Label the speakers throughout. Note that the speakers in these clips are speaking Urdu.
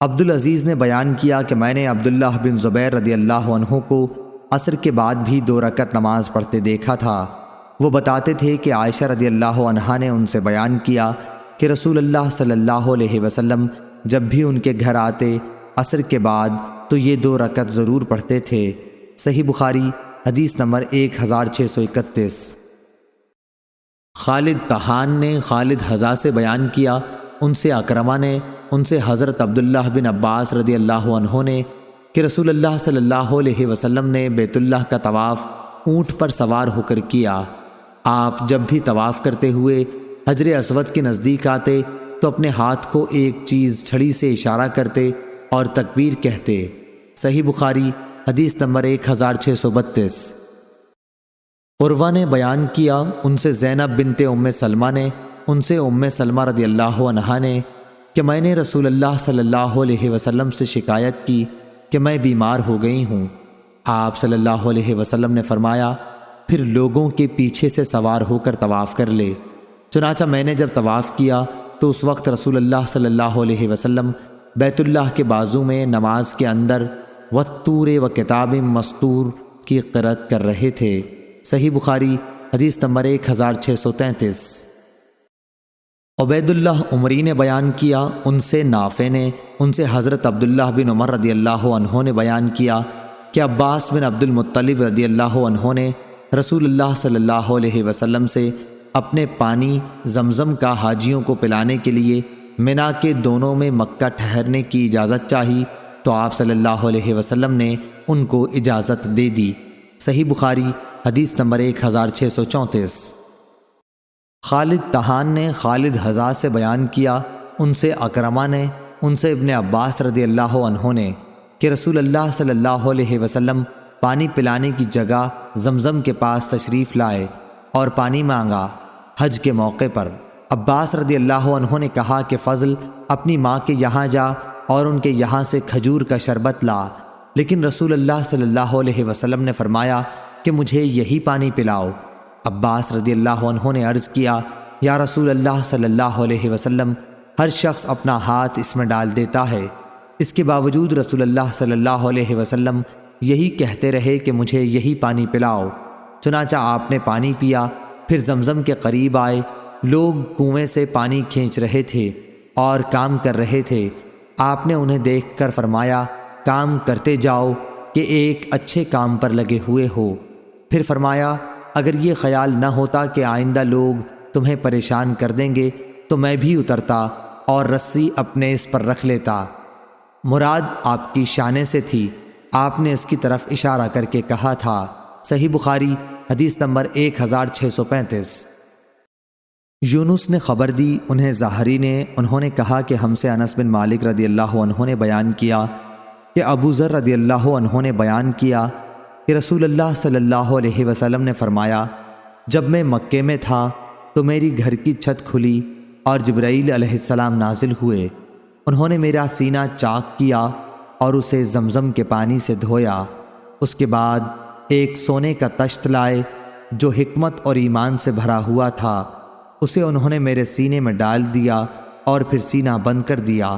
Speaker 1: عبدالعزیز نے بیان کیا کہ میں نے عبداللہ بن زبیر رضی اللہ عنہ کو عصر کے بعد بھی 2 رکعت نماز پڑھتے دیکھا تھا۔ وہ بتاتے تھے کہ عائشہ رضی اللہ عنہا نے ان سے بیان کیا کہ رسول اللہ صلی اللہ علیہ وسلم جب بھی ان کے گھر آتے عصر کے بعد تو یہ 2 رکعت ضرور پڑھتے تھے۔ صحیح بخاری حدیث نمبر 1631۔ خالد طحان نے خالد حذا سے بیان کیا، ان سے اکرمہ نے، ان سے حضرت عبداللہ بن عباس رضی اللہ عنہ نے کہ رسول اللہ صلی اللہ علیہ وسلم نے بیت اللہ کا طواف اونٹ پر سوار ہو کر کیا۔ آپ جب بھی طواف کرتے ہوئے حجر اسود کے نزدیک آتے تو اپنے ہاتھ کو ایک چیز چھڑی سے اشارہ کرتے اور تکبیر کہتے۔ صحیح بخاری حدیث نمبر 1632۔ عروہ نے بیان کیا، ان سے زینب بنت ام سلمہ نے، ان سے ام سلمہ رضی اللہ عنہا نے کہ میں نے رسول اللہ صلی اللہ علیہ وسلم سے شکایت کی کہ میں بیمار ہو گئی ہوں۔ آپ صلی اللہ علیہ وسلم نے فرمایا، پھر لوگوں کے پیچھے سے سوار ہو کر طواف کر لے۔ چنانچہ میں نے جب طواف کیا تو اس وقت رسول اللہ صلی اللہ علیہ وسلم بیت اللہ کے بازو میں نماز کے اندر وَالطُّورِ وَكِتَابٍ مَّسْطُورٍ کی قرأت کر رہے تھے۔ صحیح بخاری حدیث نمبر 1633۔ عبید اللہ عمری نے بیان کیا، ان سے نافع نے، ان سے حضرت عبداللہ بن عمر رضی اللہ عنہ نے بیان کیا کہ عباس بن عبد المطلب رضی اللہ عنہ نے رسول اللہ صلی اللہ علیہ وسلم سے اپنے پانی زمزم کا حاجیوں کو پلانے کے لیے منا کے دونوں میں مکہ ٹھہرنے کی اجازت چاہی تو آپ صلی اللہ علیہ وسلم نے ان کو اجازت دے دی۔ صحیح بخاری حدیث نمبر 1634۔ خالد طحان نے خالد حذا سے بیان کیا، ان سے اکرمہ نے، ان سے ابن عباس رضی اللہ عنہ نے کہ رسول اللہ صلی اللہ علیہ وسلم پانی پلانے کی جگہ زمزم کے پاس تشریف لائے اور پانی مانگا حج کے موقع پر۔ عباس رضی اللہ عنہ نے کہا کہ فضل اپنی ماں کے یہاں جا اور ان کے یہاں سے کھجور کا شربت لا، لیکن رسول اللہ صلی اللہ علیہ وسلم نے فرمایا کہ مجھے یہی پانی پلاؤ۔ عباس رضی اللہ عنہ نے عرض کیا، یا رسول اللہ صلی اللہ علیہ وسلم، ہر شخص اپنا ہاتھ اس میں ڈال دیتا ہے، اس کے باوجود رسول اللہ صلی اللہ علیہ وسلم یہی کہتے رہے کہ مجھے یہی پانی پلاؤ۔ چنانچہ آپ نے پانی پیا، پھر زمزم کے قریب آئے، لوگ کنویں سے پانی کھینچ رہے تھے اور کام کر رہے تھے۔ آپ نے انہیں دیکھ کر فرمایا، کام کرتے جاؤ کہ ایک اچھے کام پر لگے ہوئے ہو۔ پھر فرمایا، اگر یہ خیال نہ ہوتا کہ آئندہ لوگ تمہیں پریشان کر دیں گے تو میں بھی اترتا اور رسی اپنے اس پر رکھ لیتا۔ مراد آپ کی شانے سے تھی، آپ نے اس کی طرف اشارہ کر کے کہا تھا۔ صحیح بخاری حدیث نمبر 1635۔ یونس نے خبر دی، انہیں ظاہری نے، انہوں نے کہا کہ ہم سے انس بن مالک رضی اللہ عنہ نے بیان کیا کہ ابو ذر رضی اللہ عنہ نے بیان کیا کہ رسول اللہ صلی اللہ علیہ وسلم نے فرمایا، جب میں مکے میں تھا تو میری گھر کی چھت کھلی اور جبرائیل علیہ السلام نازل ہوئے۔ انہوں نے میرا سینہ چاک کیا اور اسے زمزم کے پانی سے دھویا۔ اس کے بعد ایک سونے کا تشت لائے جو حکمت اور ایمان سے بھرا ہوا تھا، اسے انہوں نے میرے سینے میں ڈال دیا اور پھر سینہ بند کر دیا۔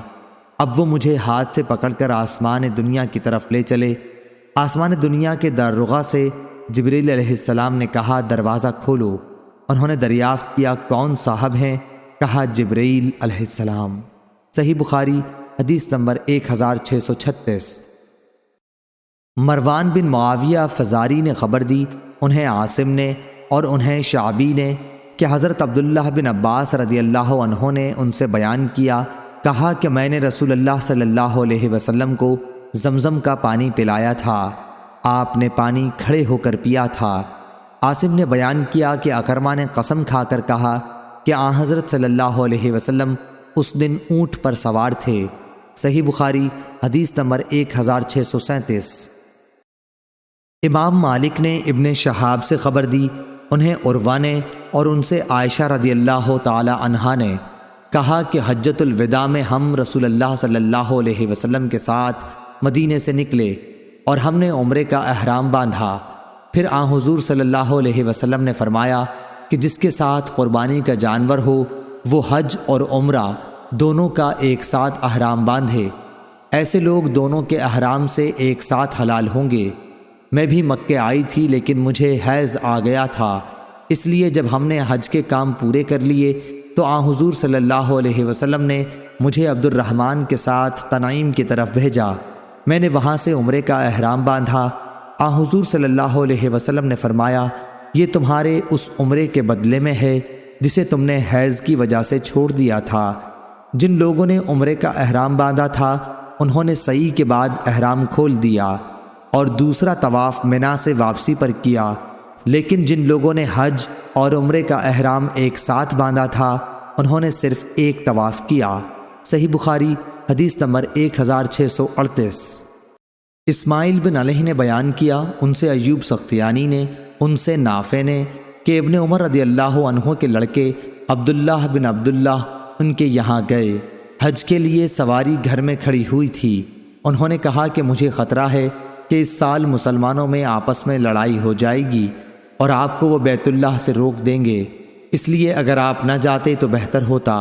Speaker 1: اب وہ مجھے ہاتھ سے پکڑ کر آسمان دنیا کی طرف لے چلے۔ آسمان دنیا کے دارغہ سے جبریل علیہ السلام نے کہا، دروازہ کھولو۔ انہوں نے دریافت کیا، کون صاحب ہیں؟ کہا، جبریل علیہ السلام۔ صحیح بخاری حدیث نمبر 1636۔ مروان بن معاویہ فزاری نے خبر دی، انہیں عاصم نے اور انہیں شعبی نے کہ حضرت عبداللہ بن عباس رضی اللہ عنہ نے ان سے بیان کیا، کہا کہ میں نے رسول اللہ صلی اللہ علیہ وسلم کو زمزم کا پانی پلایا تھا، آپ نے پانی کھڑے ہو کر پیا تھا۔ عاصم نے بیان کیا کہ اکرمہ نے قسم کھا کر کہا کہ آن حضرت صلی اللہ علیہ وسلم اس دن اونٹ پر سوار تھے۔ صحیح بخاری حدیث نمبر 1637۔ امام مالک نے ابن شہاب سے خبر دی، انہیں عروہ نے اور ان سے عائشہ رضی اللہ تعالی عنہا نے کہا کہ حجۃ الوداع میں ہم رسول اللہ صلی اللہ علیہ وسلم کے ساتھ مدینے سے نکلے اور ہم نے عمرے کا احرام باندھا۔ پھر آن حضور صلی اللہ علیہ وسلم نے فرمایا کہ جس کے ساتھ قربانی کا جانور ہو وہ حج اور عمرہ دونوں کا ایک ساتھ احرام باندھے۔ ایسے لوگ دونوں کے احرام سے ایک ساتھ حلال ہوں گے۔ میں بھی مکے آئی تھی لیکن مجھے حیض آ گیا تھا، اس لیے جب ہم نے حج کے کام پورے کر لیے تو حضور صلی اللہ علیہ وسلم نے مجھے عبد الرحمن کے ساتھ تنعیم کی طرف بھیجا۔ میں نے وہاں سے عمرے کا احرام باندھا۔ حضور صلی اللہ علیہ وسلم نے فرمایا، یہ تمہارے اس عمرے کے بدلے میں ہے جسے تم نے حیض کی وجہ سے چھوڑ دیا تھا۔ جن لوگوں نے عمرے کا احرام باندھا تھا انہوں نے سعی کے بعد احرام کھول دیا اور دوسرا طواف منا سے واپسی پر کیا، لیکن جن لوگوں نے حج اور عمرے کا احرام ایک ساتھ باندھا تھا انہوں نے صرف ایک طواف کیا۔ صحیح بخاری حدیث نمبر 1638۔ اسماعیل بن علیہ نے بیان کیا، ان سے ایوب سختیانی نے، ان سے نافع نے کہ ابن عمر رضی اللہ عنہ کے لڑکے عبداللہ بن عبداللہ ان کے یہاں گئے۔ حج کے لیے سواری گھر میں کھڑی ہوئی تھی۔ انہوں نے کہا کہ مجھے خطرہ ہے کہ اس سال مسلمانوں میں آپس میں لڑائی ہو جائے گی اور آپ کو وہ بیت اللہ سے روک دیں گے، اس لیے اگر آپ نہ جاتے تو بہتر ہوتا۔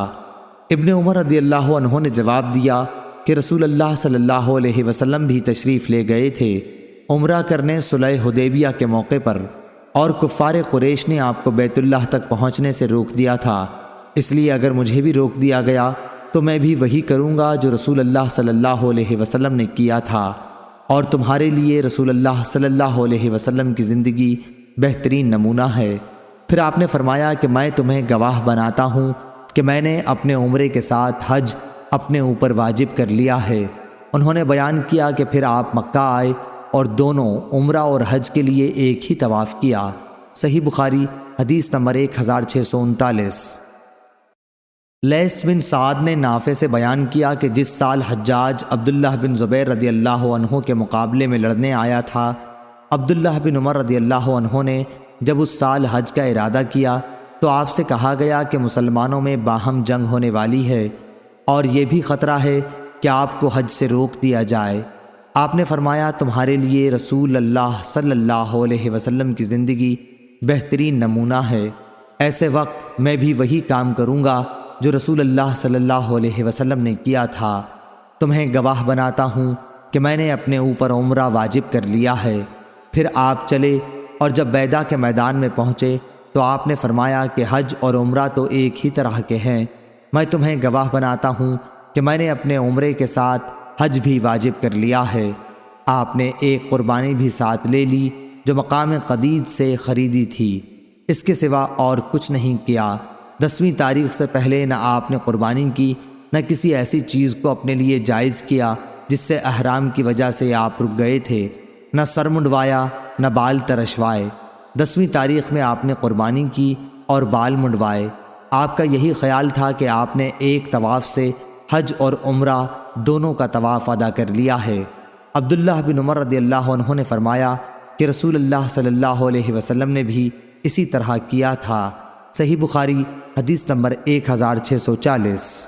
Speaker 1: ابن عمر رضی اللہ عنہ نے جواب دیا کہ رسول اللہ صلی اللہ علیہ وسلم بھی تشریف لے گئے تھے عمرہ کرنے صلح حدیبیہ کے موقع پر، اور کفار قریش نے آپ کو بیت اللہ تک پہنچنے سے روک دیا تھا، اس لیے اگر مجھے بھی روک دیا گیا تو میں بھی وہی کروں گا جو رسول اللہ صلی اللہ علیہ وسلم نے کیا تھا، اور تمہارے لیے رسول اللہ صلی اللہ علیہ وسلم کی زندگی بہترین نمونہ ہے۔ پھر آپ نے فرمایا کہ میں تمہیں گواہ بناتا ہوں کہ میں نے اپنے عمرے کے ساتھ حج اپنے اوپر واجب کر لیا ہے۔ انہوں نے بیان کیا کہ پھر آپ مکہ آئے اور دونوں عمرہ اور حج کے لیے ایک ہی طواف کیا۔ صحیح بخاری حدیث نمبر 1639۔ لیث بن سعد نے نافع سے بیان کیا کہ جس سال حجاج عبداللہ بن زبیر رضی اللہ عنہ کے مقابلے میں لڑنے آیا تھا، عبداللہ بن عمر رضی اللہ عنہ نے جب اس سال حج کا ارادہ کیا تو آپ سے کہا گیا کہ مسلمانوں میں باہم جنگ ہونے والی ہے اور یہ بھی خطرہ ہے کہ آپ کو حج سے روک دیا جائے۔ آپ نے فرمایا، تمہارے لیے رسول اللہ صلی اللہ علیہ وسلم کی زندگی بہترین نمونہ ہے، ایسے وقت میں بھی وہی کام کروں گا جو رسول اللہ صلی اللہ علیہ وسلم نے کیا تھا۔ تمہیں گواہ بناتا ہوں کہ میں نے اپنے اوپر عمرہ واجب کر لیا ہے۔ پھر آپ چلے اور جب بیدہ کے میدان میں پہنچے تو آپ نے فرمایا کہ حج اور عمرہ تو ایک ہی طرح کے ہیں، میں تمہیں گواہ بناتا ہوں کہ میں نے اپنے عمرے کے ساتھ حج بھی واجب کر لیا ہے۔ آپ نے ایک قربانی بھی ساتھ لے لی جو مقام قدید سے خریدی تھی، اس کے سوا اور کچھ نہیں کیا۔ 10ویں تاریخ سے پہلے نہ آپ نے قربانی کی نہ کسی ایسی چیز کو اپنے لیے جائز کیا جس سے احرام کی وجہ سے آپ رک گئے تھے، نہ سر منڈوایا نہ بال ترشوائے۔ 10ویں تاریخ میں آپ نے قربانی کی اور بال منڈوائے۔ آپ کا یہی خیال تھا کہ آپ نے ایک طواف سے حج اور عمرہ دونوں کا طواف ادا کر لیا ہے۔ عبداللہ بن عمر رضی اللہ عنہ نے فرمایا کہ رسول اللہ صلی اللہ علیہ وسلم نے بھی اسی طرح کیا تھا۔ صحیح بخاری حدیث نمبر 1640۔